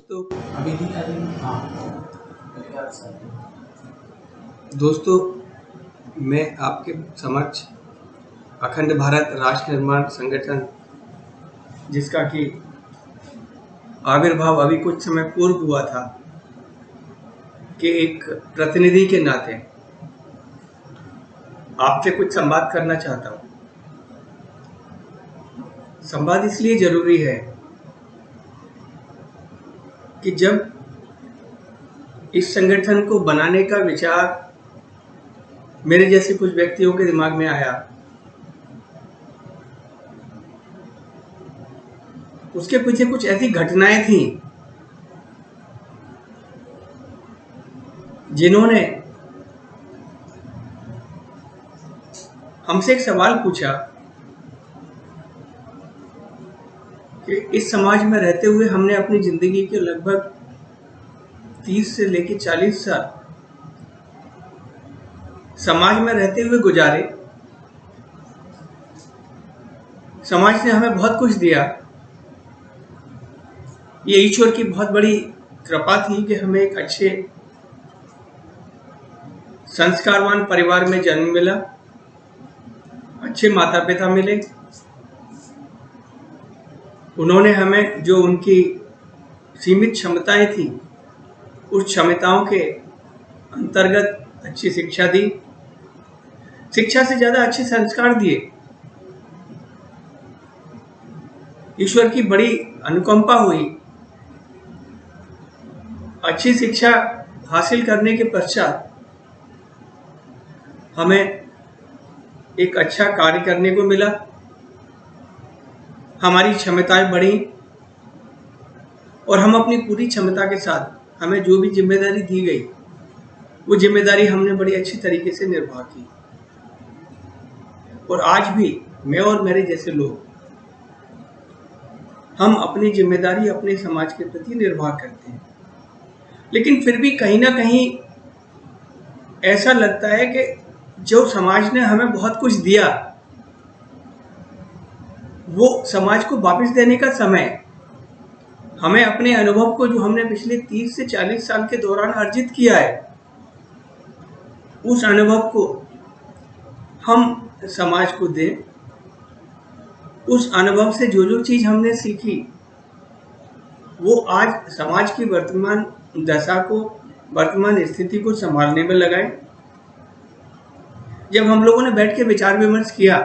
दोस्तों अभी भी हाँ क्या सर। दोस्तों मैं आपके समक्ष अखंड भारत राष्ट्र निर्माण संगठन जिसका कि आविर्भाव अभी कुछ समय पूर्व हुआ था के एक प्रतिनिधि के नाते आपसे कुछ संवाद करना चाहता हूँ। संवाद इसलिए जरूरी है कि जब इस संगठन को बनाने का विचार मेरे जैसे कुछ व्यक्तियों के दिमाग में आया, उसके पीछे कुछ ऐसी घटनाएं थी जिन्होंने हमसे एक सवाल पूछा कि इस समाज में रहते हुए हमने अपनी जिंदगी के लगभग 30 से लेकर 40 साल समाज में रहते हुए गुजारे। समाज ने हमें बहुत कुछ दिया। ये ईश्वर की बहुत बड़ी कृपा थी कि हमें एक अच्छे संस्कारवान परिवार में जन्म मिला, अच्छे माता पिता मिले। उन्होंने हमें जो उनकी सीमित क्षमताएं थी उस क्षमताओं के अंतर्गत अच्छी शिक्षा दी। शिक्षा से ज्यादा अच्छे संस्कार दिए। ईश्वर की बड़ी अनुकंपा हुई। अच्छी शिक्षा हासिल करने के पश्चात हमें एक अच्छा कार्य करने को मिला। हमारी क्षमताएं बढ़ी और हम अपनी पूरी क्षमता के साथ हमें जो भी जिम्मेदारी दी गई वो जिम्मेदारी हमने बड़ी अच्छी तरीके से निर्वाह की। और आज भी मैं और मेरे जैसे लोग हम अपनी जिम्मेदारी अपने समाज के प्रति निर्वाह करते हैं, लेकिन फिर भी कहीं ना कहीं ऐसा लगता है कि जो समाज ने हमें बहुत कुछ दिया वो समाज को वापस देने का समय है। हमें अपने अनुभव को जो हमने पिछले 30 से 40 साल के दौरान अर्जित किया है उस अनुभव को हम समाज को दें। उस अनुभव से जो जो चीज हमने सीखी वो आज समाज की वर्तमान दशा को, वर्तमान स्थिति को संभालने में लगाएं। जब हम लोगों ने बैठ के विचार विमर्श किया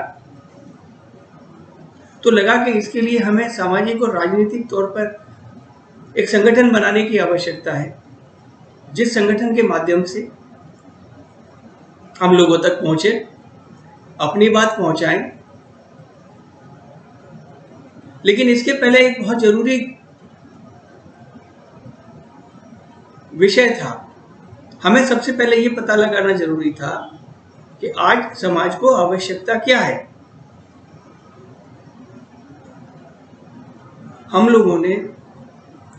तो लगा कि इसके लिए हमें सामाजिक और राजनीतिक तौर पर एक संगठन बनाने की आवश्यकता है, जिस संगठन के माध्यम से हम लोगों तक पहुंचे, अपनी बात पहुंचाएं। लेकिन इसके पहले एक बहुत जरूरी विषय था। हमें सबसे पहले ये पता लगाना जरूरी था कि आज समाज को आवश्यकता क्या है। हम लोगों ने,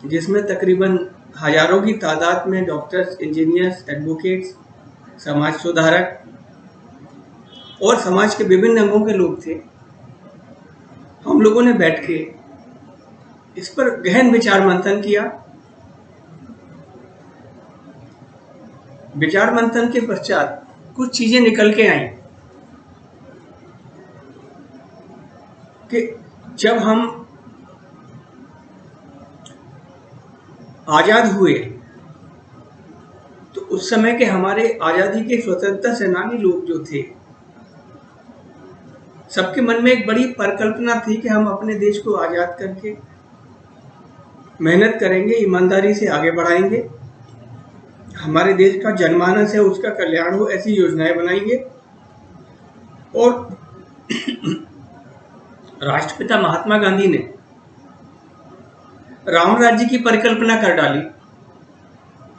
जिसमें तकरीबन हजारों की तादाद में डॉक्टर्स, इंजीनियर्स, एडवोकेट्स, समाज सुधारक और समाज के विभिन्न अंगों के लोग थे, हम लोगों ने बैठ के इस पर गहन विचार मंथन किया। विचार मंथन के पश्चात कुछ चीजें निकल के आई कि जब हम आजाद हुए तो उस समय के हमारे आजादी के स्वतंत्रता सेनानी लोग जो थे, सबके मन में एक बड़ी परिकल्पना थी कि हम अपने देश को आजाद करके मेहनत करेंगे, ईमानदारी से आगे बढ़ाएंगे, हमारे देश का जनमानस है उसका कल्याण हो, ऐसी योजनाएं बनाएंगे। और राष्ट्रपिता महात्मा गांधी ने राम राज्य की परिकल्पना कर डाली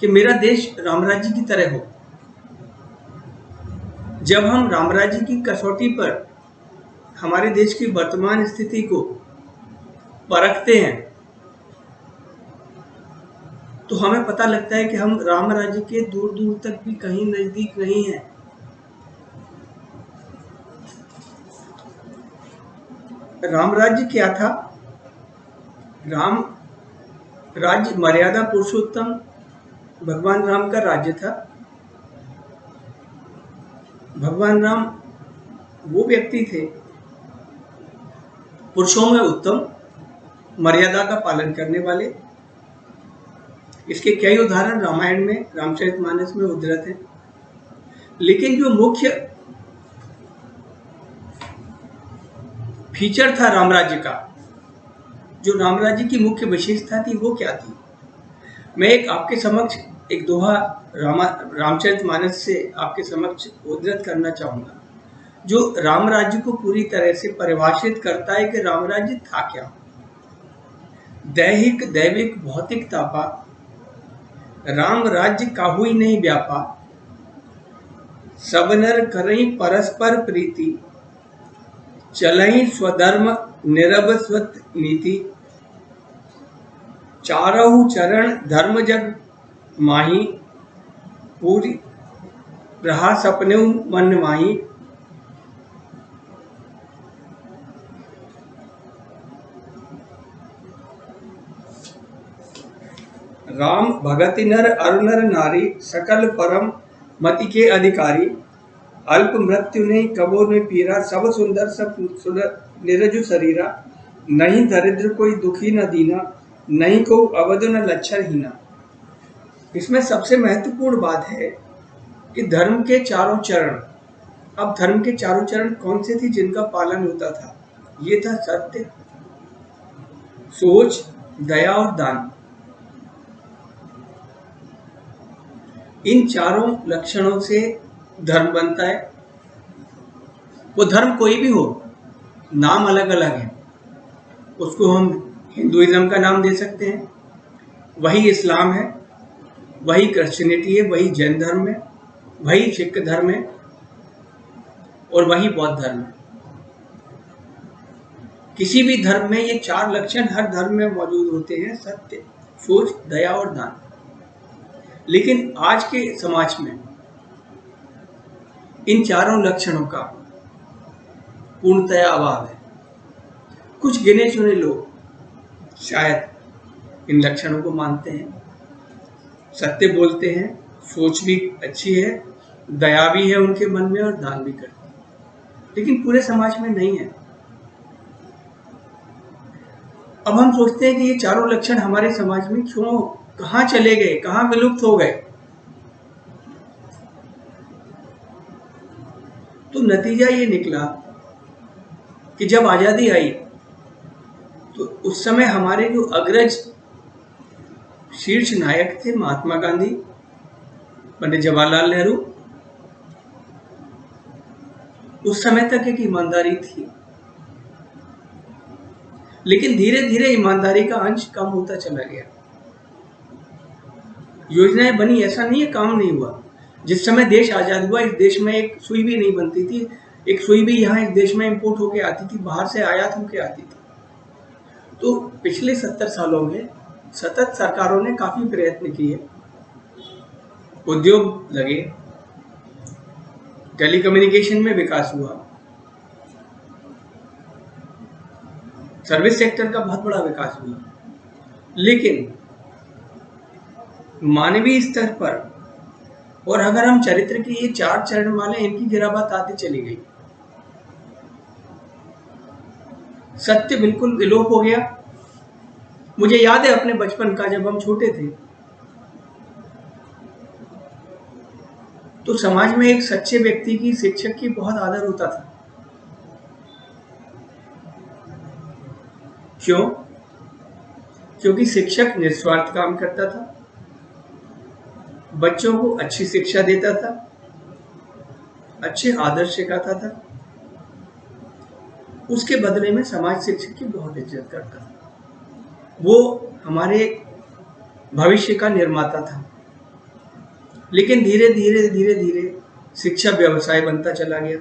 कि मेरा देश राम राज्य की तरह हो। जब हम राम राज्य की कसौटी पर हमारे देश की वर्तमान स्थिति को परखते हैं तो हमें पता लगता है कि हम राम राज्य के दूर दूर तक भी कहीं नजदीक नहीं हैं। राम राज्य क्या था? राम राज्य मर्यादा पुरुषोत्तम भगवान राम का राज्य था। भगवान राम वो व्यक्ति थे पुरुषों में उत्तम, मर्यादा का पालन करने वाले। इसके कई उदाहरण रामायण में, रामचरितमानस में उद्धृत हैं। लेकिन जो मुख्य फीचर था राम राज्य का, जो राम राज्य की मुख्य विशेषता थी, वो क्या थी? मैं आपके समक्ष एक दोहा रामचरितमानस से आपके समक्ष उद्धृत करना चाहूंगा, जो राम राज्य को पूरी तरह से परिभाषित करता है कि राम राज्य था क्या। दैहिक दैविक भौतिक तापा, राम राज्य काहू ही नहीं व्यापा, सब नर करई परस्पर प्रीति, चलई स्वधर्म निरवस्वत नीति, चारहु चरण धर्म जग माही, पूरी रहा सपने मन माही। राम भगति नर अरुणर नारी, सकल परम मति के अधिकारी, अल्प मृत्यु ने कबो ने पीरा, सब सुंदर सब निरजु शरीरा, नहीं दरिद्र कोई दुखी न दीना, नहीं को अवध न लच्छर हीना। इसमें सबसे महत्वपूर्ण बात है कि धर्म के चारों चरण। अब धर्म के चारों चरण कौन से थे जिनका पालन होता था? ये था सत्य, सोच, दया और दान। इन चारों लक्षणों से धर्म बनता है। वो धर्म कोई भी हो, नाम अलग अलग है। उसको हम हिंदुइज्म का नाम दे सकते हैं, वही इस्लाम है, वही क्रिश्चियनिटी है, वही जैन धर्म है, वही सिख धर्म है और वही बौद्ध धर्म है। किसी भी धर्म में ये चार लक्षण हर धर्म में मौजूद होते हैं: सत्य, सोच, दया और दान। लेकिन आज के समाज में इन चारों लक्षणों का पूर्णतया अभाव है। कुछ गिने चुने लोग शायद इन लक्षणों को मानते हैं, सत्य बोलते हैं, सोच भी अच्छी है, दया भी है उनके मन में और दान भी करते हैं, लेकिन पूरे समाज में नहीं है। अब हम सोचते हैं कि ये चारों लक्षण हमारे समाज में क्यों, कहां चले गए, कहां विलुप्त हो गए? तो नतीजा ये निकला कि जब आजादी आई तो उस समय हमारे जो अग्रज शीर्ष नायक थे, महात्मा गांधी, पंडित जवाहरलाल नेहरू, उस समय तक एक ईमानदारी थी। लेकिन धीरे धीरे ईमानदारी का अंश कम होता चला गया। योजनाएं बनी, ऐसा नहीं है काम नहीं हुआ। जिस समय देश आजाद हुआ, इस देश में एक सुई भी नहीं बनती थी। एक सुई भी यहाँ इस देश में इंपोर्ट होके आती थी, बाहर से आयात होके आती थी। तो पिछले 70 सालों में सतत सरकारों ने काफी प्रयत्न किए, उद्योग लगे, टेलीकम्युनिकेशन में विकास हुआ, सर्विस सेक्टर का बहुत बड़ा विकास हुआ, लेकिन मानवीय स्तर पर और अगर हम चरित्र की ये चार चरण वाले, इनकी गिरावट आती चली गई। सत्य बिल्कुल विलोप हो गया। मुझे याद है अपने बचपन का, जब हम छोटे थे तो समाज में एक सच्चे व्यक्ति की, शिक्षक की बहुत आदर होता था। क्यों? क्योंकि शिक्षक निस्वार्थ काम करता था, बच्चों को अच्छी शिक्षा देता था, अच्छे आदर्श सिखाता था। उसके बदले में समाज शिक्षक की बहुत इज्जत करता था। वो हमारे भविष्य का निर्माता था। लेकिन धीरे धीरे धीरे धीरे शिक्षा व्यवसाय बनता चला गया।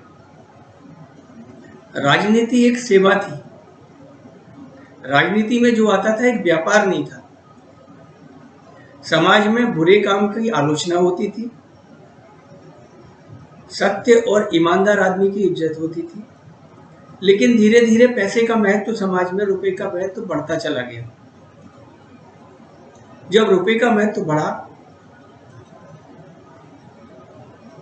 राजनीति एक सेवा थी। राजनीति में जो आता था एक व्यापार नहीं था। समाज में बुरे काम की आलोचना होती थी, सत्य और ईमानदार आदमी की इज्जत होती थी। लेकिन धीरे धीरे पैसे का महत्व समाज में, रुपए का महत्व बढ़ता चला गया। जब रुपए का महत्व बढ़ा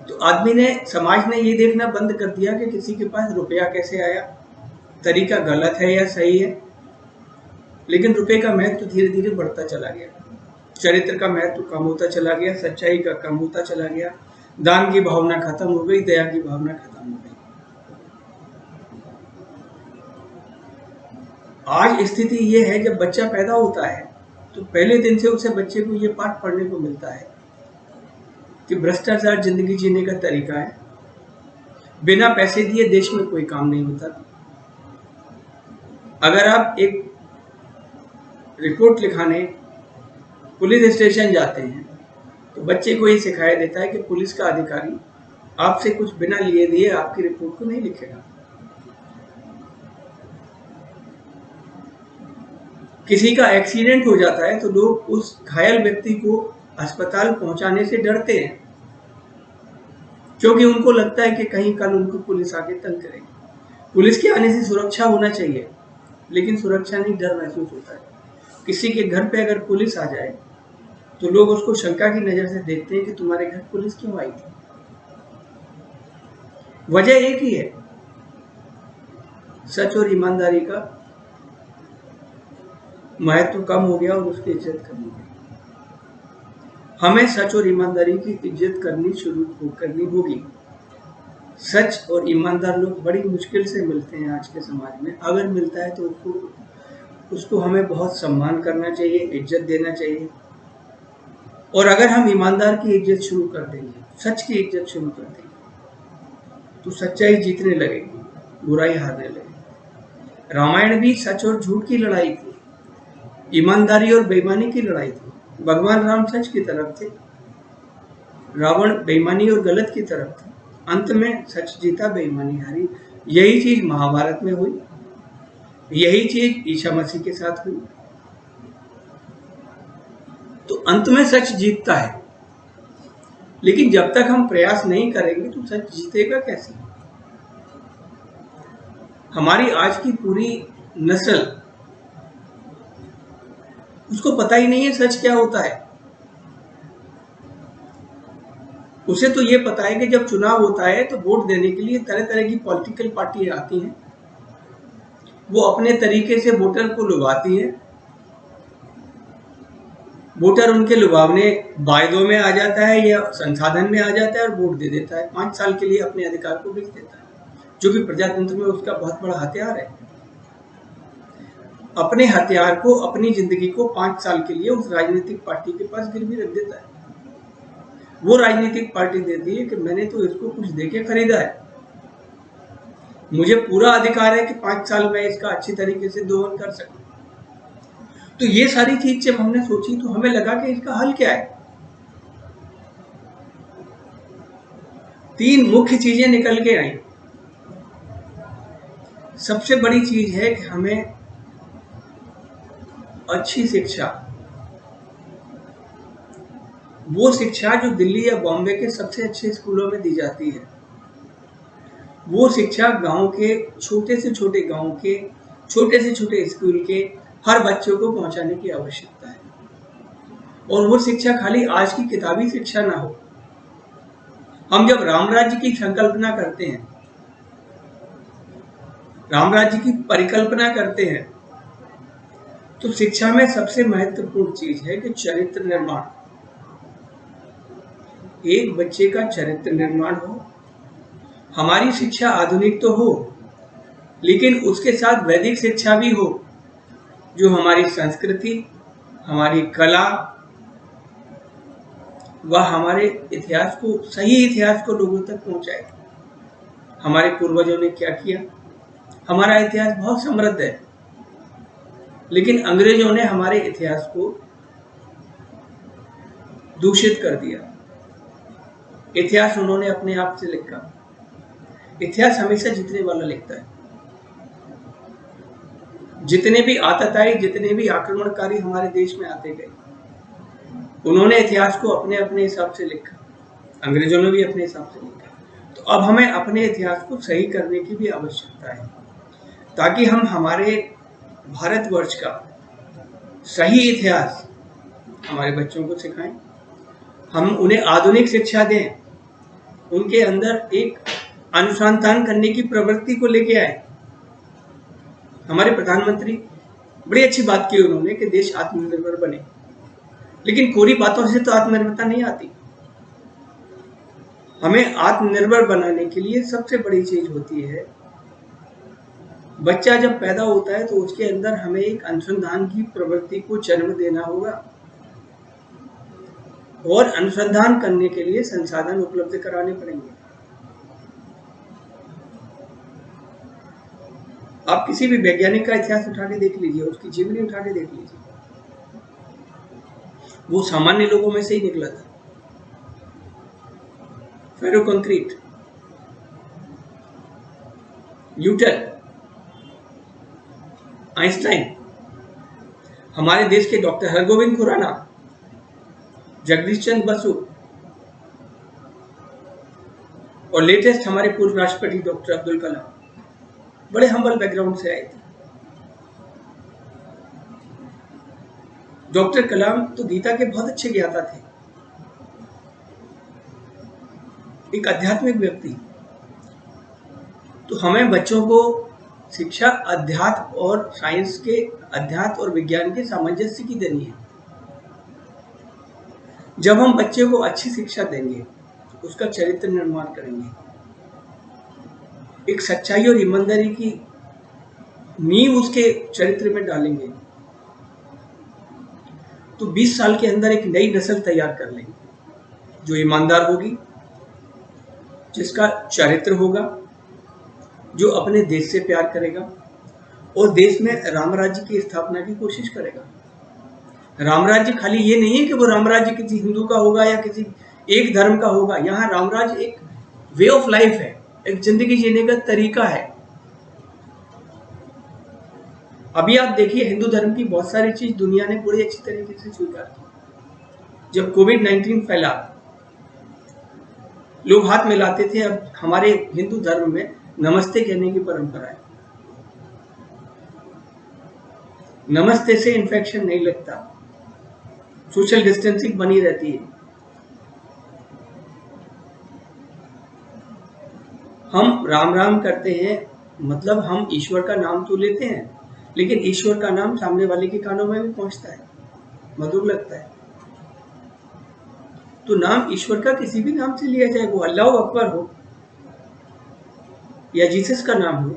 तो आदमी ने, समाज ने ये देखना बंद कर दिया कि किसी के पास रुपया कैसे आया, तरीका गलत है या सही है। लेकिन रुपए का महत्व धीरे धीरे बढ़ता चला गया, चरित्र का महत्व कम होता चला गया, सच्चाई का कम होता चला गया, दान की भावना खत्म हो गई, दया की भावना खत्म हो गई। आज स्थिति ये है, जब बच्चा पैदा होता है तो पहले दिन से उसे बच्चे को ये पाठ पढ़ने को मिलता है कि भ्रष्टाचार जिंदगी जीने का तरीका है, बिना पैसे दिए देश में कोई काम नहीं होता। अगर आप एक रिपोर्ट लिखाने पुलिस स्टेशन जाते हैं तो बच्चे को ये सिखाया देता है कि पुलिस का अधिकारी आपसे कुछ बिना लिए दिए आपकी रिपोर्ट को नहीं लिखेगा। किसी का एक्सीडेंट हो जाता है तो लोग उस घायल व्यक्ति को अस्पताल पहुंचाने से डरते हैं, क्योंकि उनको लगता है कि कहीं कल उनको पुलिस आके तंग करेगी। पुलिस के आने से सुरक्षा होना चाहिए, लेकिन सुरक्षा नहीं, डर महसूस होता है। किसी के घर पे अगर पुलिस आ जाए तो लोग उसको शंका की नजर से देखते हैं कि तुम्हारे घर पुलिस क्यों आई थी। वजह एक ही है, सच और ईमानदारी का महत्व कम हो गया और उसकी इज्जत कम हो गई। हमें सच और ईमानदारी की इज्जत करनी होगी। सच और ईमानदार लोग बड़ी मुश्किल से मिलते हैं आज के समाज में। अगर मिलता है तो उसको हमें बहुत सम्मान करना चाहिए, इज्जत देना चाहिए। और अगर हम ईमानदार की इज्जत शुरू कर देंगे, सच की इज्जत शुरू कर देंगे, तो सच्चाई जीतने लगेगी, बुराई हारने लगेगी। रामायण भी सच और झूठ की लड़ाई थी, ईमानदारी और बेईमानी की लड़ाई थी। भगवान राम सच की तरफ थे, रावण बेईमानी और गलत की तरफ था। अंत में सच जीता, बेईमानी हारी। यही चीज महाभारत में हुई, यही चीज ईसा मसीह के साथ हुई। तो अंत में सच जीतता है, लेकिन जब तक हम प्रयास नहीं करेंगे तो सच जीतेगा कैसे? हमारी आज की पूरी नस्ल, उसको पता ही नहीं है सच क्या होता है। उसे तो ये पता है कि जब चुनाव होता है तो वोट देने के लिए तरह तरह की पॉलिटिकल पार्टी आती हैं, वो अपने तरीके से वोटर को लुभाती हैं। वोटर उनके लुभावने वायदों में आ जाता है या संसाधन में आ जाता है और वोट दे देता है। 5 साल के लिए अपने अधिकार को बेच देता है, जो कि प्रजातंत्र में उसका बहुत बड़ा हथियार है। अपने हथियार को, अपनी जिंदगी को 5 साल के लिए उस राजनीतिक पार्टी के पास गिरवी रख देता है। वो राजनीतिक पार्टी देती है कि मैंने तो इसको कुछ देके खरीदा है, मुझे पूरा अधिकार है कि 5 साल में इसका अच्छी तरीके से दोहन कर सकूं। तो ये सारी चीज जब हमने सोची तो हमें लगा कि इसका हल क्या है। 3 मुख्य चीजें निकल के आई। सबसे बड़ी चीज है कि हमें अच्छी शिक्षा, वो शिक्षा जो दिल्ली या बॉम्बे के सबसे अच्छे स्कूलों में दी जाती है, वो शिक्षा गांव के छोटे से छोटे गांव के छोटे से छोटे स्कूल के हर बच्चों को पहुंचाने की आवश्यकता है। और वो शिक्षा खाली आज की किताबी शिक्षा ना हो। हम जब राम राज्य की संकल्पना करते हैं, राम राज्य की परिकल्पना करते हैं, तो शिक्षा में सबसे महत्वपूर्ण चीज है कि चरित्र निर्माण। एक बच्चे का चरित्र निर्माण हो। हमारी शिक्षा आधुनिक तो हो, लेकिन उसके साथ वैदिक शिक्षा भी हो, जो हमारी संस्कृति, हमारी कला व हमारे इतिहास को, सही इतिहास को लोगों तक पहुंचाए। हमारे पूर्वजों ने क्या किया। हमारा इतिहास बहुत समृद्ध है, लेकिन अंग्रेजों ने हमारे इतिहास को दूषित कर दिया। इतिहास उन्होंने अपने आप से लिखा। इतिहास हमेशा जीतने वाला लिखता है। जितने भी आतताई, जितने भी आक्रमणकारी हमारे देश में आते गए, उन्होंने इतिहास को अपने अपने हिसाब से लिखा। अंग्रेजों ने भी अपने हिसाब से लिखा। तो अब हमें अपने इतिहास को सही करने की भी आवश्यकता है, ताकि हम हमारे भारतवर्ष का सही इतिहास हमारे बच्चों को सिखाएं, हम उन्हें आधुनिक शिक्षा दें, उनके अंदर एक अनुसंधान करने की प्रवृत्ति को लेके आए। हमारे प्रधानमंत्री बड़ी अच्छी बात की उन्होंने कि देश आत्मनिर्भर बने, लेकिन कोरी बातों से तो आत्मनिर्भरता नहीं आती। हमें आत्मनिर्भर बनाने के लिए सबसे बड़ी चीज होती है, बच्चा जब पैदा होता है तो उसके अंदर हमें एक अनुसंधान की प्रवृत्ति को जन्म देना होगा और अनुसंधान करने के लिए संसाधन उपलब्ध कराने पड़ेंगे। आप किसी भी वैज्ञानिक का इतिहास उठा के देख लीजिए, उसकी जीवनी उठा के देख लीजिए, वो सामान्य लोगों में से ही निकला था। फेरो कंक्रीट, न्यूटन, आइंस्टाइन, हमारे देश के डॉक्टर हरगोविंद खुराना, जगदीश चंद्र बसु और लेटेस्ट हमारे पूर्व राष्ट्रपति डॉक्टर अब्दुल कलाम बड़े हम्बल बैकग्राउंड से आए थे। डॉक्टर कलाम तो गीता के बहुत अच्छे ज्ञाता थे, एक आध्यात्मिक व्यक्ति। तो हमें बच्चों को शिक्षा अध्यात्म और साइंस के, अध्यात्म और विज्ञान के सामंजस्य की देनी है। जब हम बच्चे को अच्छी शिक्षा देंगे, उसका चरित्र निर्माण करेंगे, एक सच्चाई और ईमानदारी की नींव उसके चरित्र में डालेंगे, तो 20 साल के अंदर एक नई नस्ल तैयार कर लेंगे जो ईमानदार होगी, जिसका चरित्र होगा, जो अपने देश से प्यार करेगा और देश में राम राज्य की स्थापना की कोशिश करेगा। राम राज्य खाली ये नहीं है कि वो राम राज्य किसी हिंदू का होगा या किसी एक धर्म का होगा। यहाँ राम राज्य एक वे ऑफ लाइफ है, एक जिंदगी जीने का तरीका है। अभी आप देखिए, हिंदू धर्म की बहुत सारी चीज दुनिया ने बड़ी अच्छी तरीके से स्वीकार की। जब कोविड-19 फैला, लोग हाथ मिलाते थे। अब हमारे हिंदू धर्म में नमस्ते कहने की परंपरा है। नमस्ते से इन्फेक्शन नहीं लगता, सोशल डिस्टेंसिंग बनी रहती है। हम राम राम करते हैं, मतलब हम ईश्वर का नाम तो लेते हैं, लेकिन ईश्वर का नाम सामने वाले के कानों में भी पहुंचता है, मधुर लगता है। तो नाम ईश्वर का किसी भी नाम से लिया जाए, वो अल्लाह अकबर हो या जीसस का नाम हो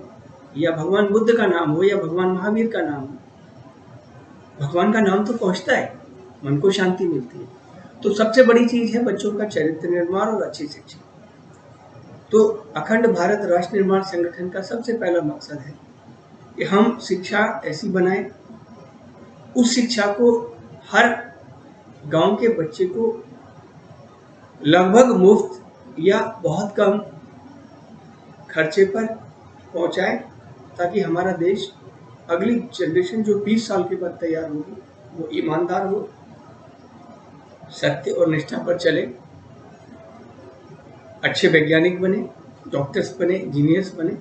या भगवान बुद्ध का नाम हो या भगवान महावीर का नाम हो, भगवान का नाम तो पहुंचता है, मन को शांति मिलती है। तो सबसे बड़ी चीज है बच्चों का चरित्र निर्माण और अच्छी शिक्षा। तो अखंड भारत राष्ट्र निर्माण संगठन का सबसे पहला मकसद है कि हम शिक्षा ऐसी बनाएं, उस शिक्षा को हर गांव के बच्चे को लगभग मुफ्त या बहुत कम खर्चे पर पहुंचाएं, ताकि हमारा देश, अगली जनरेशन जो 20 साल के बाद तैयार होगी, वो ईमानदार हो, सत्य और निष्ठा पर चले, अच्छे वैज्ञानिक बने, डॉक्टर्स बने, इंजीनियर्स बने,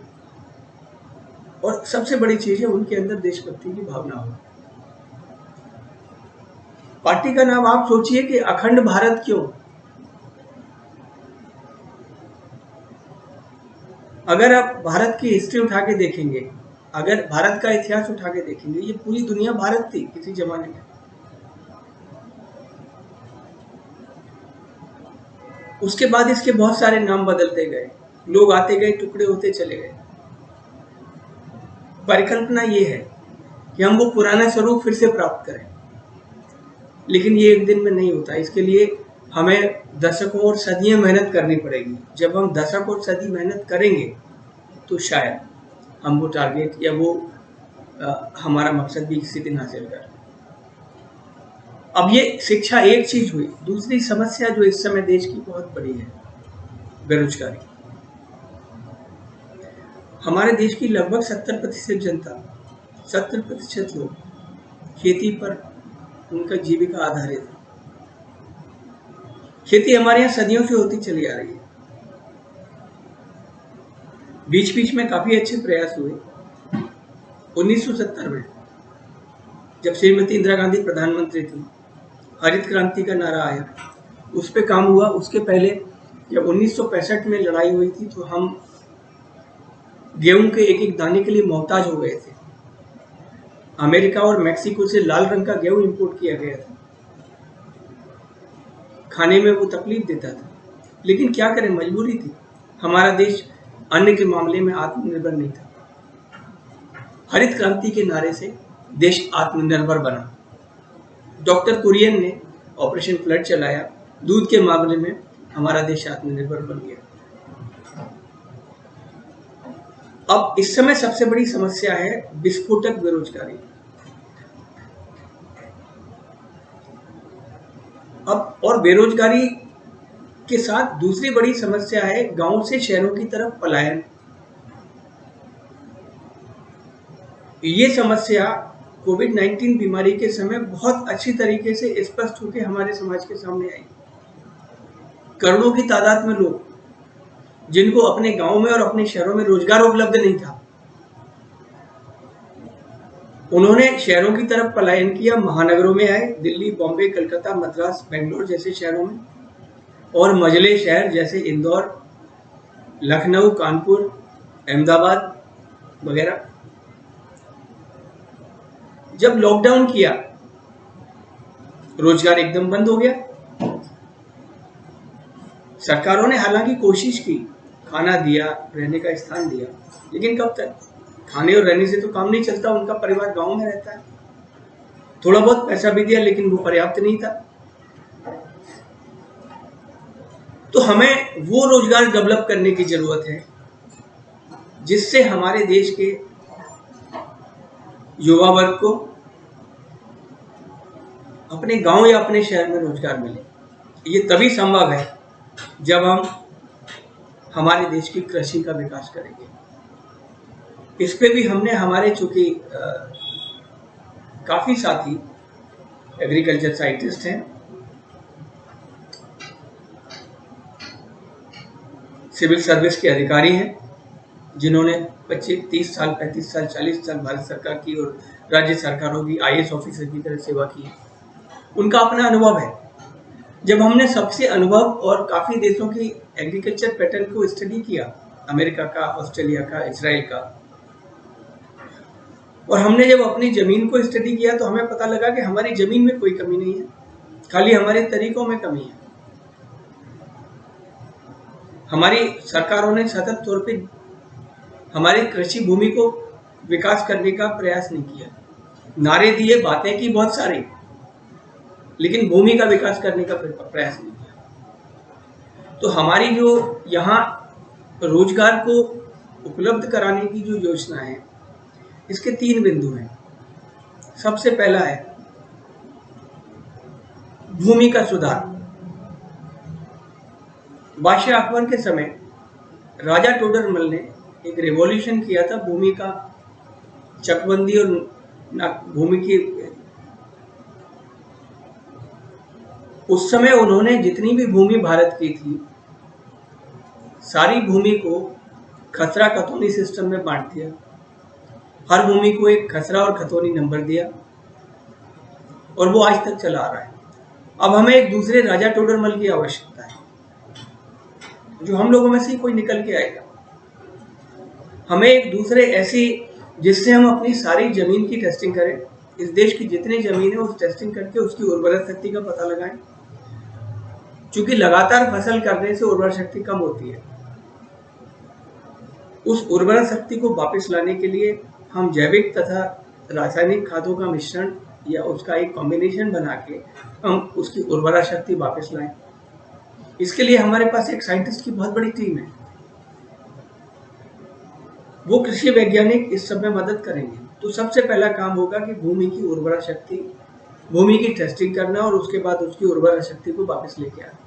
और सबसे बड़ी चीज है उनके अंदर देशभक्ति की भावना हो। पार्टी का नाम आप सोचिए कि अखंड भारत क्यों? अगर आप भारत की हिस्ट्री उठा के देखेंगे, अगर भारत का इतिहास उठा के देखेंगे, ये पूरी दुनिया भारत थी किसी जमाने में। उसके बाद इसके बहुत सारे नाम बदलते गए, लोग आते गए, टुकड़े होते चले गए। परिकल्पना ये है कि हम वो पुराना स्वरूप फिर से प्राप्त करें, लेकिन ये एक दिन में नहीं होता। इसके लिए हमें दशकों और सदियां मेहनत करनी पड़ेगी। जब हम दशक और सदी मेहनत करेंगे तो शायद हम वो टारगेट या वो हमारा मकसद भी किसी दिन हासिल कर। अब ये शिक्षा एक चीज हुई। दूसरी समस्या जो इस समय देश की बहुत बड़ी है, बेरोजगारी। हमारे देश की लगभग 70% जनता, 70% लोग खेती पर उनका जीविका आधारित है। खेती हमारे यहाँ सदियों से होती चली आ रही है। बीच बीच में काफी अच्छे प्रयास हुए। 1970 में जब श्रीमती इंदिरा गांधी प्रधानमंत्री थी, हरित क्रांति का नारा आया, उस पर काम हुआ। उसके पहले जब 1965 में लड़ाई हुई थी तो हम गेहूं के एक एक दाने के लिए मोहताज हो गए थे। अमेरिका और मैक्सिको से लाल रंग का गेहूं इंपोर्ट किया गया था, खाने में वो तकलीफ देता था, लेकिन क्या करें, मजबूरी थी। हमारा देश अन्न के मामले में आत्मनिर्भर नहीं था। हरित क्रांति के नारे से देश आत्मनिर्भर बना। डॉक्टर कुरियन ने ऑपरेशन फ्लड चलाया, दूध के मामले में हमारा देश आत्मनिर्भर बन गया। अब इस समय सबसे बड़ी समस्या है विस्फोटक बेरोजगारी। अब और बेरोजगारी के साथ दूसरी बड़ी समस्या है गांव से शहरों की तरफ पलायन। ये समस्या कोविड-19 बीमारी के समय बहुत अच्छी तरीके से स्पष्ट होकर हमारे समाज के सामने आई। करोड़ों की तादाद में लोग जिनको अपने गांव में और अपने शहरों में रोजगार उपलब्ध नहीं था, उन्होंने शहरों की तरफ पलायन किया, महानगरों में आए, दिल्ली, बॉम्बे, कलकत्ता, मद्रास, बेंगलोर जैसे शहरों में, और मझले शहर जैसे इंदौर, लखनऊ, कानपुर, अहमदाबाद वगैरह। जब लॉकडाउन किया, रोजगार एकदम बंद हो गया। सरकारों ने हालांकि कोशिश की, खाना दिया, रहने का स्थान दिया, लेकिन कब तक? खाने और रहने से तो काम नहीं चलता, उनका परिवार गांव में रहता है। थोड़ा बहुत पैसा भी दिया, लेकिन वो पर्याप्त नहीं था। तो हमें वो रोजगार डेवलप करने की जरूरत है जिससे हमारे देश के युवा वर्ग को अपने गांव या अपने शहर में रोजगार मिले। ये तभी संभव है जब हम हमारे देश की कृषि का विकास करेंगे। इस पे भी हमने हमारे चूंकि काफी साथी एग्रीकल्चर साइंटिस्ट हैं, सिविल सर्विस के अधिकारी हैं, जिन्होंने 25, 30 साल, 35 साल, 40 साल भारत सरकार की और राज्य सरकारों की IAS ऑफिसर की तरह सेवा की है। उनका अपना अनुभव है। जब हमने सबसे अनुभव और काफी देशों की एग्रीकल्चर पैटर्न को स्टडी किया, अमेरिका का, ऑस्ट्रेलिया का, इजराइल का, और हमने जब अपनी जमीन को स्टडी किया तो हमें पता लगा कि हमारी जमीन में कोई कमी नहीं है, खाली हमारे तरीकों में कमी है। हमारी सरकारों ने सतत तौर पे हमारी कृषि भूमि को विकास करने का प्रयास नहीं किया। नारे दिए, बातें की बहुत सारी, लेकिन भूमि का विकास करने का प्रयास नहीं किया। तो हमारी जो यहाँ रोजगार को उपलब्ध कराने की जो योजना है, इसके 3 बिंदु हैं। सबसे पहला है भूमि का सुधार। बादशाह अकबर के समय राजा टोडरमल ने एक रिवॉल्यूशन किया था भूमि का चकबंदी और भूमि की। उस समय उन्होंने जितनी भी भूमि भारत की थी, सारी भूमि को खसरा खतौनी सिस्टम में बांट दिया। हर भूमि को एक खसरा और खतौनी नंबर दिया, और वो आज तक चला आ रहा है। अब हमें एक दूसरे राजा टोडरमल की आवश्यकता है, जो हम लोगों में से कोई निकल के आएगा। हमें एक दूसरे ऐसी, जिससे हम अपनी सारी जमीन की टेस्टिंग करें, इस देश की जितनी जमीन है उस टेस्टिंग करके उसकी उर्वरक शक्ति का पता लगाएं, क्योंकि लगातार फसल करने से उर्वरक शक्ति कम होती है। उस उर्वरक शक्ति को वापस लाने के लिए हम जैविक तथा रासायनिक खादों का मिश्रण या उसका एक कॉम्बिनेशन बना के हम उसकी उर्वरक शक्ति वापस लाएं। इसके लिए हमारे पास एक साइंटिस्ट की बहुत बड़ी टीम है। वो कृषि वैज्ञानिक इस सब में मदद करेंगे। तो सबसे पहला काम होगा कि भूमि की उर्वरक शक्ति, भूमि की टेस्टिंग करना और उसके बाद उसकी उर्वरक शक्ति को वापस लेके आना।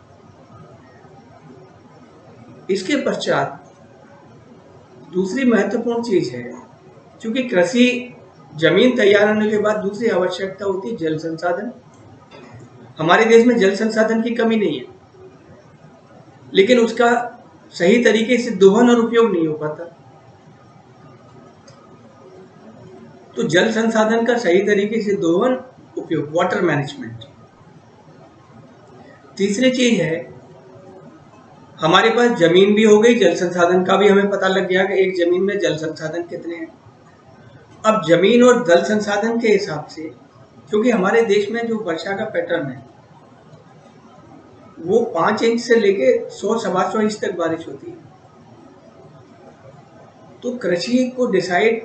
इसके पश्चात दूसरी महत्वपूर्ण चीज है, क्योंकि कृषि जमीन तैयार होने के बाद दूसरी आवश्यकता होती है जल संसाधन। हमारे देश में जल संसाधन की कमी नहीं है, लेकिन उसका सही तरीके से दोहन और उपयोग नहीं हो पाता। तो जल संसाधन का सही तरीके से दोहन, उपयोग, वाटर मैनेजमेंट, तीसरी चीज है, हमारे पास जमीन भी हो गई, जल संसाधन का भी हमें पता लग गया कि एक जमीन में जल संसाधन कितने हैं। अब जमीन और जल संसाधन के हिसाब से, क्योंकि हमारे देश में जो वर्षा का पैटर्न है वो 5 इंच से लेके 100-125 इंच तक बारिश होती है, तो कृषि को डिसाइड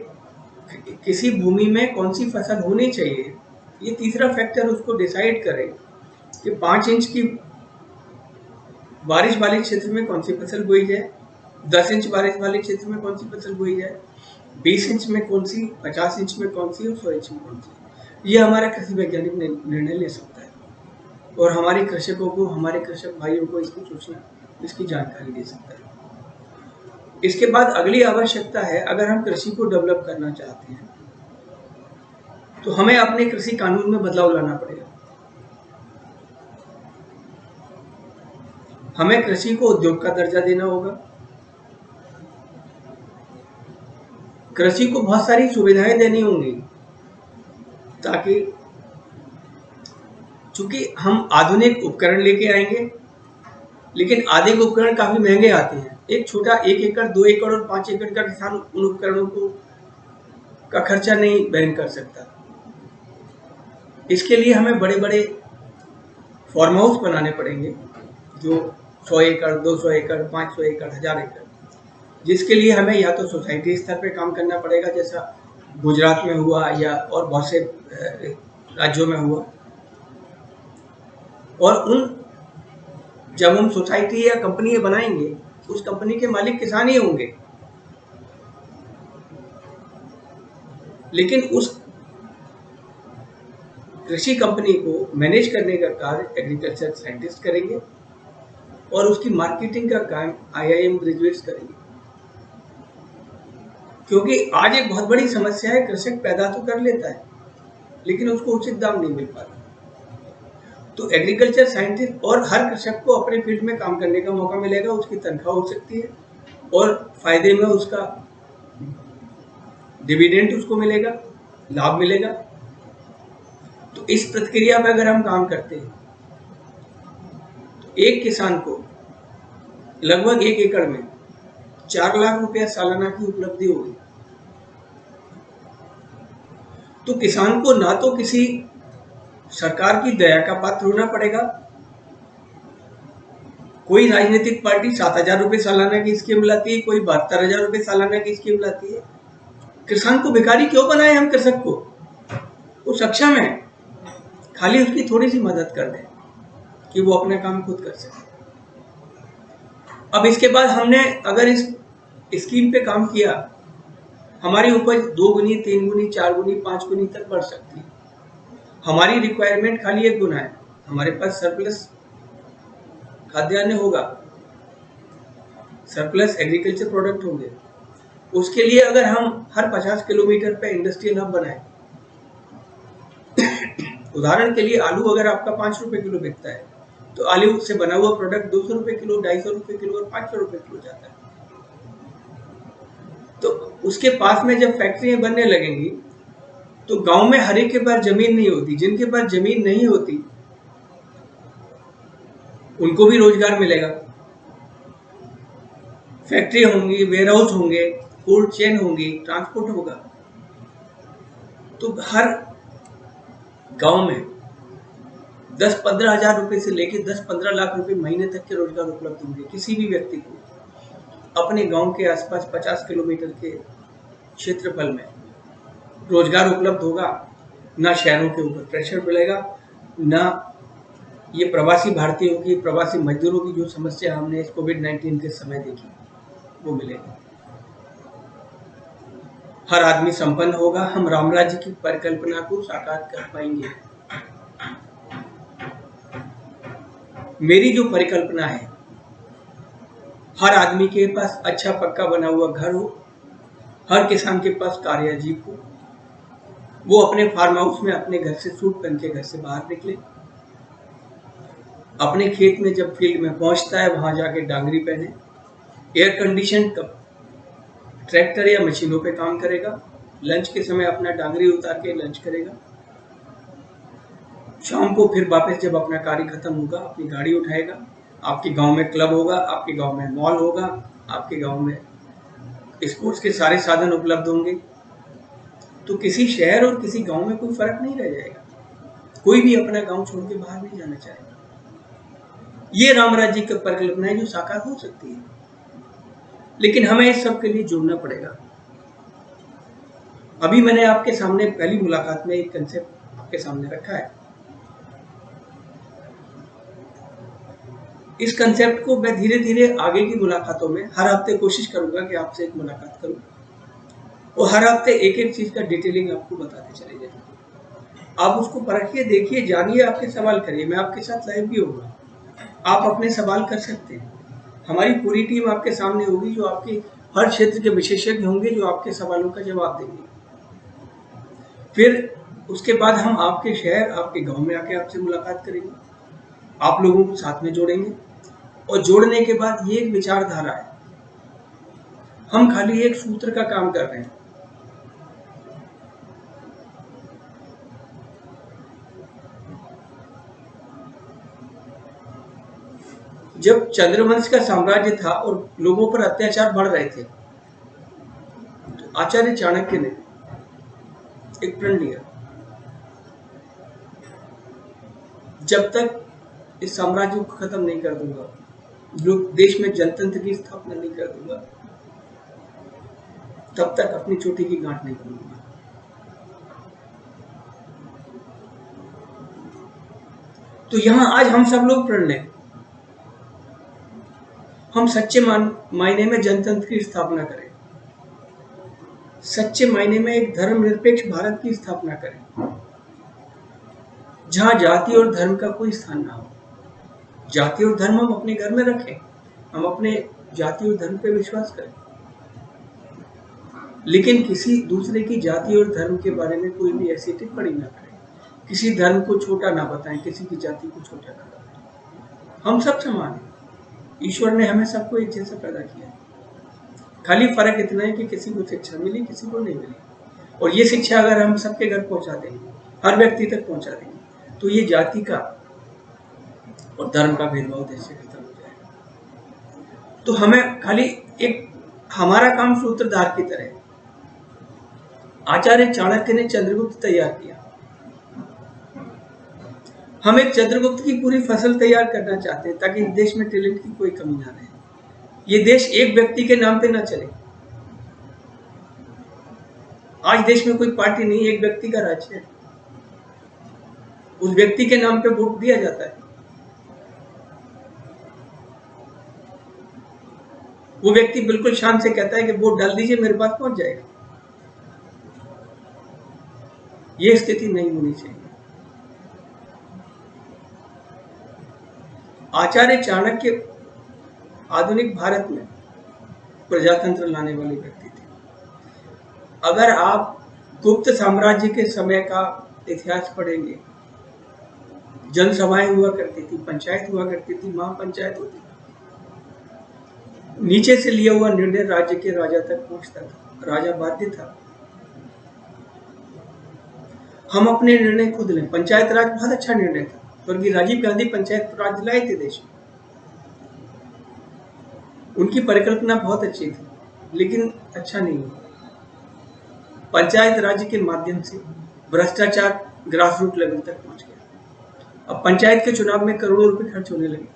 किसी भूमि में कौन सी फसल होनी चाहिए, ये तीसरा फैक्टर उसको डिसाइड करे कि 5 इंच की बारिश वाले क्षेत्र में कौन सी फसल बोई जाए, 10 इंच बारिश वाले क्षेत्र में कौन सी फसल बोई जाए, 20 इंच में कौन सी, 50 इंच में कौन सी और 100 इंच में कौन सी। ये हमारा कृषि वैज्ञानिक निर्णय ले सकता है और हमारे कृषकों को, हमारे कृषक भाइयों को इसकी सूचना, इसकी जानकारी दे सकता है। इसके बाद अगली आवश्यकता है, अगर हम कृषि को डेवलप करना चाहते हैं तो हमें अपने कृषि कानून में बदलाव लाना पड़ेगा। हमें कृषि को उद्योग का दर्जा देना होगा, कृषि को बहुत सारी सुविधाएं देनी होंगी, ताकि चूंकि हम आधुनिक उपकरण लेके आएंगे, लेकिन आधुनिक उपकरण काफी महंगे आते हैं। एक छोटा 1 एकड़, 2 एकड़ और 5 एकड़ का किसान उन उपकरणों को का खर्चा नहीं वहन कर सकता। इसके लिए हमें बड़े बड़े फार्म हाउस बनाने पड़ेंगे, जो 100 एकड़, 200 एकड़, 500 एकड़, 1000 एकड़, जिसके लिए हमें या तो सोसाइटी स्तर पे काम करना पड़ेगा, जैसा गुजरात में हुआ या और बहुत से राज्यों में हुआ, और जब हम सोसाइटी या कंपनी बनाएंगे, उस कंपनी के मालिक किसान ही होंगे, लेकिन उस कृषि कंपनी को मैनेज करने का कार्य एग्रीकल्चर साइंटिस्ट करेंगे और उसकी मार्केटिंग का काम IIM ग्रेजुएट्स करेंगे। क्योंकि आज एक बहुत बड़ी समस्या है, कृषक पैदा तो कर लेता है लेकिन उसको उचित दाम नहीं मिल पाता। तो एग्रीकल्चर साइंटिस्ट, और हर कृषक को अपने फील्ड में काम करने का मौका मिलेगा, उसकी तनख्वाह हो सकती है और फायदे में उसका डिविडेंड उसको मिलेगा, लाभ मिलेगा। तो इस प्रक्रिया में अगर हम काम करते हैं तो एक किसान को लगभग 1 एकड़ में 4 लाख रुपया सालाना की उपलब्धि होगी। तो किसान को ना तो किसी सरकार की दया का पात्र होना पड़ेगा, कोई राजनीतिक पार्टी 7,000 रुपये सालाना की स्कीम लाती है, कोई 72,000 रुपये सालाना की स्कीम लाती है। किसान को भिखारी क्यों बनाए हम कृषक को? वो सक्षम है, खाली उसकी थोड़ी सी मदद कर दें कि वो अपना काम खुद कर सके। अब इसके बाद हमने अगर इस स्कीम पे काम किया, हमारी उपज 2 गुनी, 3 गुनी, 4 गुनी, 5 गुनी तक बढ़ सकती है। हमारी रिक्वायरमेंट खाली 1 गुना है, हमारे पास सरप्लस खाद्यान्न होगा, सरप्लस एग्रीकल्चर प्रोडक्ट होंगे। उसके लिए अगर हम हर 50 किलोमीटर पे इंडस्ट्रियल हब बनाए, उदाहरण के लिए आलू अगर आपका 5 रुपए किलो बिकता है, तो आलू से बना हुआ प्रोडक्ट 200 रुपए किलो, 250 रुपए किलो और 500 रुपए किलो जाता है। तो उसके पास में जब फैक्ट्रियां बनने लगेंगी तो गांव में हर एक के पास जमीन नहीं होती, जिनके पास जमीन नहीं होती उनको भी रोजगार मिलेगा, फैक्ट्री होंगी, वेयरहाउस होंगे, कोल्ड चेन होंगी, ट्रांसपोर्ट होगा। तो हर गांव में 10-15 हजार रुपए से लेकर 10-15 लाख रुपए महीने तक के रोजगार उपलब्ध होंगे। किसी भी व्यक्ति को अपने गांव के आसपास 50 किलोमीटर के क्षेत्रफल में रोजगार उपलब्ध होगा। ना शहरों के ऊपर प्रेशर पड़ेगा, ना ये प्रवासी भारतीयों की, प्रवासी मजदूरों की जो समस्या हमने इस कोविड-19 के समय देखी वो मिलेगी। हर आदमी संपन्न होगा, हम राम राज्य की परिकल्पना को साकार कर पाएंगे। मेरी जो परिकल्पना है, हर आदमी के पास अच्छा पक्का बना हुआ घर हो, हर किसान के पास कार या जीप हो, वो अपने फार्म हाउस में अपने घर से सूट पहन के घर से बाहर निकले, अपने खेत में जब फील्ड में पहुंचता है वहां जाके डांगरी पहने, एयर कंडीशन ट्रैक्टर या मशीनों पे काम करेगा, लंच के समय अपना डांगरी उतार के लंच करेगा। शाम को फिर वापस जब अपना कार्य खत्म होगा अपनी गाड़ी उठाएगा, आपके गांव में क्लब होगा, आपके गांव में मॉल होगा, आपके गांव में स्पोर्ट्स के सारे साधन उपलब्ध होंगे, तो किसी शहर और किसी गांव में कोई फर्क नहीं रह जाएगा। कोई भी अपना गांव छोड़ के बाहर नहीं जाना चाहेगा। ये राम राज्य की परिकल्पना है जो साकार हो सकती है, लेकिन हमें इस सब के लिए जुड़ना पड़ेगा। अभी मैंने आपके सामने पहली मुलाकात में एक कंसेप्ट आपके सामने रखा है। इस कंसेप्ट को मैं धीरे धीरे आगे की मुलाकातों में हर हफ्ते कोशिश करूंगा कि आपसे एक मुलाकात करूं और हर हफ्ते एक एक चीज का डिटेलिंग आपको बताते चले जाएंगे। आप उसको परखिए, देखिए, जानिए, आपके सवाल करिए। मैं आपके साथ लाइव भी होगा, आप अपने सवाल कर सकते हैं। हमारी पूरी टीम आपके सामने होगी जो आपके हर क्षेत्र के विशेषज्ञ होंगे जो आपके सवालों का जवाब देंगे। फिर उसके बाद हम आपके शहर, आपके गांव में आके आपसे मुलाकात करेंगे, आप लोगों को साथ में जोड़ेंगे और जोड़ने के बाद ये एक विचारधारा है। हम खाली एक सूत्र का काम कर रहे हैं। जब चंद्रवंश का साम्राज्य था और लोगों पर अत्याचार बढ़ रहे थे, तो आचार्य चाणक्य ने एक प्रण लिया, जब तक इस साम्राज्य को खत्म नहीं कर दूंगा, देश में जनतंत्र की स्थापना नहीं कर दूंगा, तब तक अपनी चोटी की गांठ नहीं खोलूंगा। तो यहां आज हम सब लोग प्रण लें, हम सच्चे मायने में जनतंत्र की स्थापना करें, सच्चे मायने में एक धर्मनिरपेक्ष भारत की स्थापना करें, जहां जाति और धर्म का कोई स्थान ना हो। जाति और धर्म हम अपने घर में रखें, हम अपने जाति और धर्म पे विश्वास करें, लेकिन किसी दूसरे की जाति और धर्म के बारे में कोई भी ऐसी टिप्पणी ना करें, किसी धर्म को छोटा ना बताएं, किसी की जाति को छोटा ना बताएं। हम सब समान हैं, ईश्वर ने हमें सबको एक जैसा पैदा किया। खाली फर्क इतना है कि किसी को शिक्षा मिली, किसी को नहीं मिली, और ये शिक्षा अगर हम सबके घर पहुंचा देंगे, हर व्यक्ति तक पहुंचा देंगे, तो ये जाति का और धर्म का भेदभाव देश से खत्म हो जाएगा। तो हमें खाली एक हमारा काम सूत्रधार की तरह, आचार्य चाणक्य ने चंद्रगुप्त तैयार किया, हम एक चंद्रगुप्त की पूरी फसल तैयार करना चाहते हैं ताकि देश में टैलेंट की कोई कमी ना रहे। ये देश एक व्यक्ति के नाम पे ना चले। आज देश में कोई पार्टी नहीं, एक व्यक्ति का राज्य है, उस व्यक्ति के नाम पे वोट दिया जाता है। वो व्यक्ति बिल्कुल शान से कहता है कि वोट डाल दीजिए, मेरे पास पहुंच जाएगा। ये स्थिति नहीं होनी चाहिए। आचार्य चाणक्य आधुनिक भारत में प्रजातंत्र लाने वाले व्यक्ति थे। अगर आप गुप्त साम्राज्य के समय का इतिहास पढ़ेंगे, जनसभाएं हुआ करती थी, पंचायत हुआ करती थी, महापंचायत होती थी, नीचे से लिया हुआ निर्णय राज्य के राजा तक पहुंचता था, राजा बाध्य था। हम अपने निर्णय खुद लें। पंचायत राज बहुत अच्छा निर्णय था, स्वर्गीय राजीव गांधी पंचायत राज लाए थे देश में, उनकी परिकल्पना बहुत अच्छी थी, लेकिन अच्छा नहीं हुआ। पंचायत राज के माध्यम से भ्रष्टाचार ग्रास रूट लेवल तक पहुंच गया। अब पंचायत के चुनाव में करोड़ों रुपए खर्च होने लगे,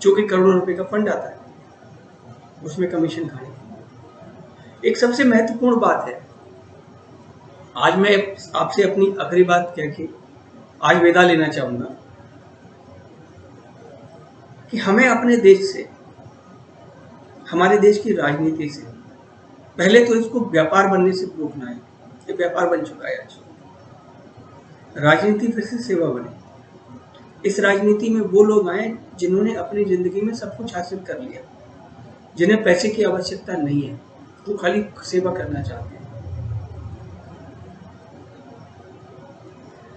जो कि करोड़ों रुपए का फंड आता है, उसमें कमीशन खाने। एक सबसे महत्वपूर्ण बात है, आज मैं आपसे अपनी आखिरी बात कह के आज विदा लेना चाहूंगा कि हमें अपने देश से, हमारे देश की राजनीति से पहले तो इसको व्यापार बनने से रोकना है। ये व्यापार बन चुका है आज। राजनीति फिर से सेवा बने। इस राजनीति में वो लोग आए जिन्होंने अपनी जिंदगी में सब कुछ हासिल कर लिया, जिन्हें पैसे की आवश्यकता नहीं है, वो खाली सेवा करना चाहते हैं।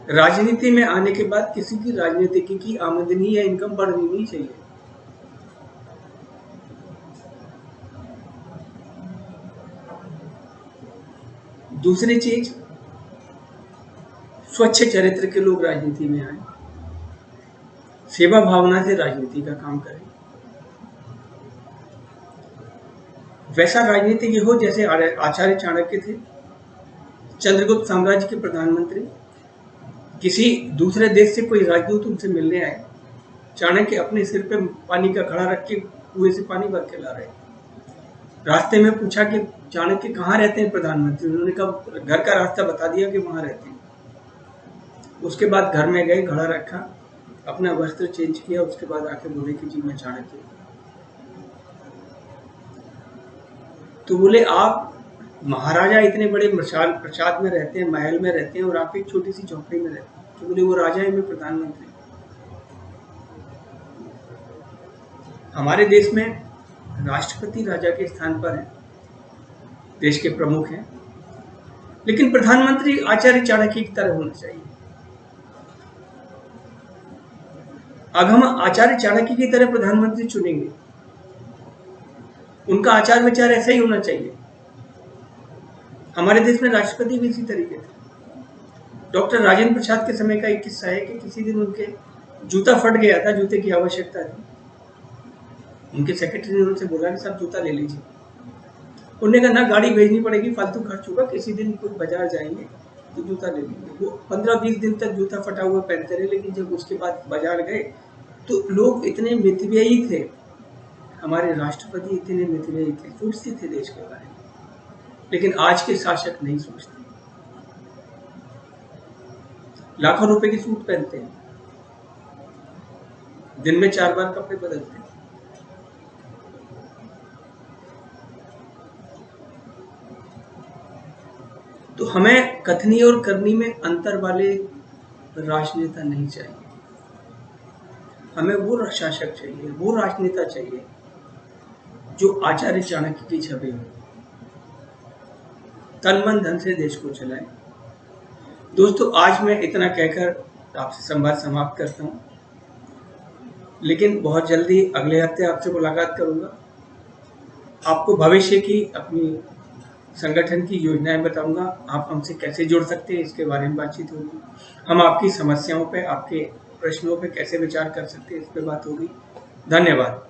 राजनीति में आने के बाद किसी की राजनीतिक की आमदनी या इनकम बढ़नी नहीं चाहिए। दूसरी चीज, स्वच्छ चरित्र के लोग राजनीति में आए, सेवा भावना से राजनीति का काम करें। वैसा राजनीतिज्ञ हो जैसे आचार्य चाणक्य थे, चंद्रगुप्त साम्राज्य के प्रधानमंत्री। किसी दूसरे देश से कोई राजदूत उनसे मिलने आए, चाणक्य अपने सिर पे पानी का घड़ा रख के कुएं से पानी भर के ला रहे। रास्ते में पूछा कि चाणक्य कहाँ रहते हैं प्रधानमंत्री, उन्होंने कहा घर का रास्ता बता दिया कि वहां रहते हैं। उसके बाद घर में गए, घड़ा रखा, अपना वस्त्र चेंज किया, उसके बाद आके बोले कि जी मैं चाणक्य। तो बोले आप महाराजा इतने बड़े प्रसाद में रहते हैं, महल में रहते हैं, और आप एक छोटी सी झोपड़ी में रहते हैं। तो बोले वो राजा है, मैं प्रधानमंत्री। हमारे देश में राष्ट्रपति राजा के स्थान पर है, देश के प्रमुख हैं, लेकिन प्रधानमंत्री आचार्य चाणक्य की तरह होना चाहिए। अब हम आचार्य चाणक्य की तरह प्रधानमंत्री चुनेंगे, उनका आचार विचार ऐसा ही होना चाहिए। हमारे देश में राष्ट्रपति भी इसी तरीके थे। डॉक्टर राजेंद्र प्रसाद के समय का एक किस्सा है कि किसी दिन उनके जूता फट गया था, जूते की आवश्यकता थी। उनके सेक्रेटरी ने उनसे बोला कि साहब जूता ले लीजिए। उन्होंने कहा ना गाड़ी भेजनी पड़ेगी, फालतू खर्च होगा, किसी दिन कोई बाजार जाएंगे तो जूता ले लेंगे। वो 15-20 दिन तक जूता फटा हुआ पहनते रहे, लेकिन जब उसके बाद बाजार गए तो लोग इतने मितव्ययी थे, हमारे राष्ट्रपति इतने मितव्ययी थे, सोचते थे देश के बारे में। लेकिन आज के शासक नहीं सोचते, लाखों रुपए की सूट पहनते हैं, दिन में 4 बार कपड़े बदलते हैं। तो हमें कथनी और करनी में अंतर वाले राजनेता नहीं चाहिए। हमें वो शासक चाहिए, वो राजनेता चाहिए जो आचार्य चाणक्य की छवि हो, तन मन धन से देश को चलाए। दोस्तों, आज मैं इतना कहकर आपसे संवाद समाप्त करता हूँ, लेकिन बहुत जल्दी अगले हफ्ते आपसे मुलाकात करूंगा। आपको भविष्य की अपनी संगठन की योजनाएं बताऊंगा, आप हमसे कैसे जुड़ सकते हैं इसके बारे में बातचीत होगी। हम आपकी समस्याओं पे, आपके प्रश्नों पे कैसे विचार कर सकते हैं इस पे बात होगी। धन्यवाद।